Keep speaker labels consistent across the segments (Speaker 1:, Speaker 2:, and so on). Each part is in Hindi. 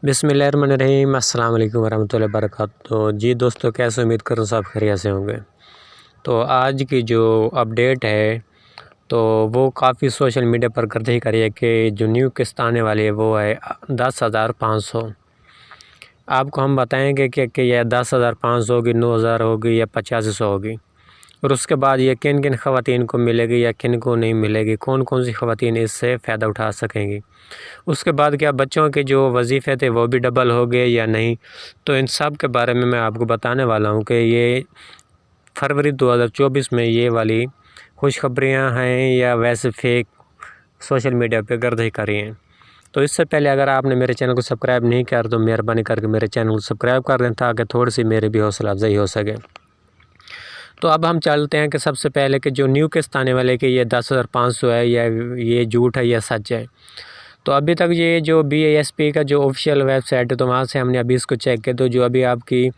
Speaker 1: बिस्मिल्लाहिर्रहमानिर्रहीम, अस्सलाम वालेकुम वरहमतुल्लाहि वबरकातुहू। जी दोस्तों, कैसे उम्मीद करूँ सब खैरियत से होंगे। तो आज की जो अपडेट है तो वो काफ़ी सोशल मीडिया पर गर्दिश ही करी है कि जो न्यू किस्त आने वाली है वो है 10,500। आपको हम बताएंगे कि यह 10,500 होगी, 9,000 होगी या 8500 होगी, और उसके बाद ये किन किन ख़वातीन को मिलेगी या किन को नहीं मिलेगी, कौन कौन सी ख़वातीन इससे फ़ायदा उठा सकेंगी। उसके बाद क्या बच्चों के जो वजीफ़े थे वो भी डबल हो गए या नहीं। तो इन सब के बारे में मैं आपको बताने वाला हूँ कि ये फरवरी 2024 में ये वाली खुशखबरियाँ हैं या वैसे फेक सोशल मीडिया पे गर्दिश करी हैं। तो इससे पहले अगर आपने मेरे चैनल को सब्सक्राइब नहीं किया तो मेहरबानी करके मेरे चैनल को सब्सक्राइब कर दें ताकि थोड़ी सी मेरी भी हौसला अफजाई हो सके। तो अब हम चलते हैं कि सबसे पहले कि जो न्यू किस्त आने वाले कि ये 10,500 है या ये झूठ है या सच है। तो अभी तक ये जो BASP का जो ऑफिशियल वेबसाइट है तो वहाँ से हमने अभी इसको चेक किया, तो जो अभी आपकी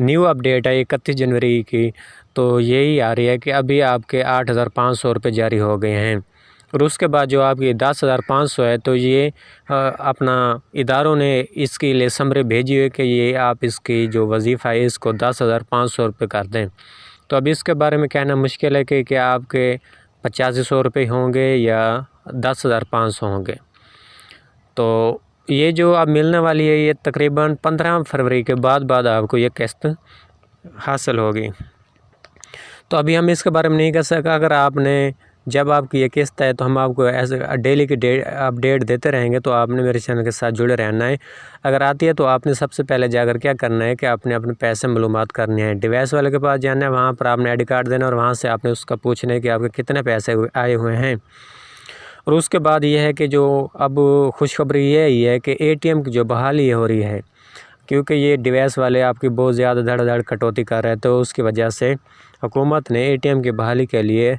Speaker 1: न्यू अपडेट है 31 जनवरी की, तो यही आ रही है कि अभी आपके 8,500 रुपये जारी हो गए हैं। और उसके बाद जो आपकी 10,500 है तो ये अपना इदारों ने इसके लिए समरी भेजी है कि ये आप इसकी जो वजीफ़ा है इसको 10,500 रुपये कर दें। तो अभी इसके बारे में कहना मुश्किल है कि क्या आपके 8500 रुपये होंगे या 10,500 होंगे। तो ये जो अब मिलने वाली है ये तकरीबन 15 फरवरी के बाद आपको ये किस्त हासिल होगी। तो अभी हम इसके बारे में नहीं कह सकते। अगर आपने जब आपकी ये किस्त है तो हम आपको ऐसे डेली की अपडेट देते रहेंगे, तो आपने मेरे चैनल के साथ जुड़े रहना है। अगर आती है तो आपने सबसे पहले जाकर क्या करना है कि आपने अपने पैसे मालूमात करने हैं, डिवाइस वाले के पास जाना है, वहाँ पर आपने ID कार्ड देना और वहाँ से आपने उसका पूछना है कि आपके कितने पैसे आए हुए हैं। और उसके बाद ये है कि जो अब खुशखबरी ये ही है कि ATM की जो बहाली हो रही है, क्योंकि ये डिवाइस वाले आपकी बहुत ज़्यादा धड़ कटौती कर रहे हैं, तो उसकी वजह से हुकूमत ने ATM की बहाली के लिए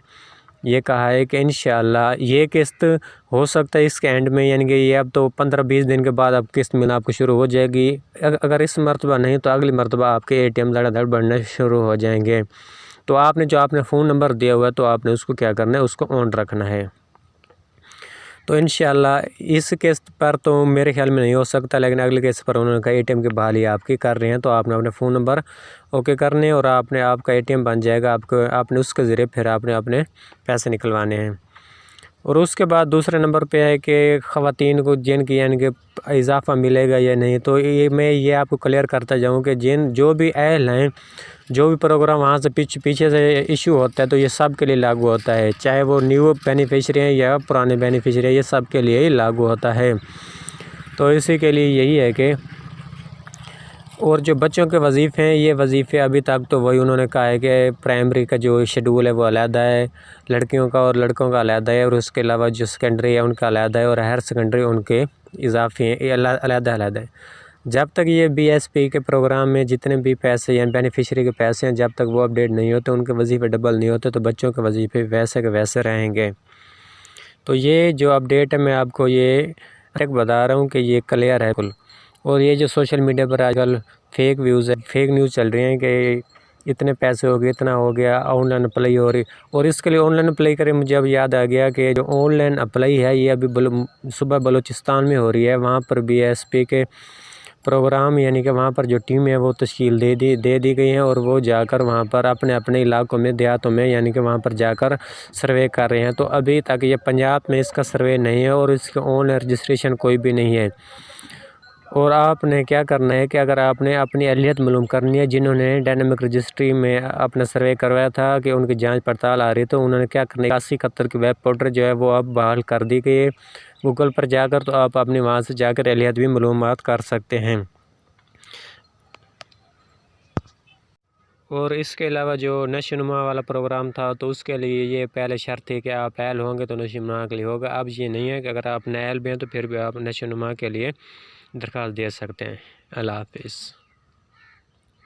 Speaker 1: ये कहा है कि इंशाअल्लाह ये किस्त हो सकता है इसके एंड में, यानी कि ये अब तो 15-20 दिन के बाद अब किस्त मिलना आपको शुरू हो जाएगी। अगर इस मरतबा नहीं तो अगली मरतबा आपके ATM धड़ बढ़ने शुरू हो जाएंगे। तो आपने जो आपने फ़ोन नंबर दिया हुआ है तो आपने उसको क्या करना है, उसको ऑन रखना है। तो इंशाअल्लाह इस किस्त पर तो मेरे ख्याल में नहीं हो सकता, लेकिन अगले किस्त पर उन्होंने कहा ATM की बहाली आपकी कर रहे हैं, तो आपने अपने फ़ोन नंबर ओके करने और आपका ATM बन जाएगा। आपने उसके ज़रिए फिर आपने अपने पैसे निकलवाने हैं। और उसके बाद दूसरे नंबर पे है कि ख़वातीन को जिनकी यानी कि इजाफ़ा मिलेगा या नहीं, तो मैं आपको क्लियर करता जाऊँ कि जो भी अहल हैं, जो भी प्रोग्राम वहाँ से पीछे से इशू होता है तो ये सब के लिए लागू होता है, चाहे वो न्यू बेनिफिशरी हैं या पुराने बेनिफिशरी हैं, ये सब के लिए ही लागू होता है। तो इसी के लिए यही है कि और जो बच्चों के वजीफ़े हैं, ये वजीफ़े अभी तक तो वही उन्होंने कहा है कि प्राइमरी का जो शेड्यूल है वो अलहदा है, लड़कियों का और लड़कों का अलहदा है, और उसके अलावा जो सेकेंडरी है उनका अलहदा है, और हायर सेकेंडरी उनके इजाफी हैं, ये अलहदा है। जब तक ये BASP के प्रोग्राम में जितने भी पैसे या बेनिफिशरी के पैसे हैं, जब तक वो अपडेट नहीं होते, उनके वजीफ़े डबल नहीं होते, तो बच्चों के वजीफ़े वैसे के वैसे रहेंगे। तो ये जो अपडेट है मैं आपको ये एक बता रहा हूँ कि ये क्लियर है कुल। और ये जो सोशल मीडिया पर आजकल फेक न्यूज़ चल रही हैं कि इतने पैसे हो गए, इतना हो गया, ऑनलाइन अप्लाई हो रही, और इसके लिए ऑनलाइन अप्लाई करें मुझे अब याद आ गया कि जो ऑनलाइन अप्लाई है ये अभी सुबह बलूचिस्तान में हो रही है। वहाँ पर BASP के प्रोग्राम यानी कि वहाँ पर जो टीम है वो तश्कील दे दी गई है, और वो जाकर वहाँ पर अपने इलाकों में, देहातों में, यानी कि वहाँ पर जाकर सर्वे कर रहे हैं। तो अभी तक ये पंजाब में इसका सर्वे नहीं है और इसका ऑनलाइन रजिस्ट्रेशन कोई भी नहीं है। और आपने क्या करना है कि अगर आपने अपनी अहलियत मालूम करनी है, जिन्होंने डायनामिक रजिस्ट्री में अपना सर्वे करवाया था कि उनकी जांच पड़ताल आ रही, तो उन्होंने क्या करना है, 8171 की वेब पोर्टल जो है वो अब बहाल कर दी गई है गूगल पर जाकर, तो आप अपने वहाँ से जाकर अहलियत भी मालूमात कर सकते हैं। और इसके अलावा जो नशोनुमा वाला प्रोग्राम था तो उसके लिए ये पहले शर्त थी कि आप अहल होंगे तो नशोनुमा के लिए होगा। अब ये नहीं है कि अगर आप नाअहल भी हैं तो फिर भी आप नशोनुमा के लिए दरख्वास्त दे सकते हैं। अल्लाह हाफिज़।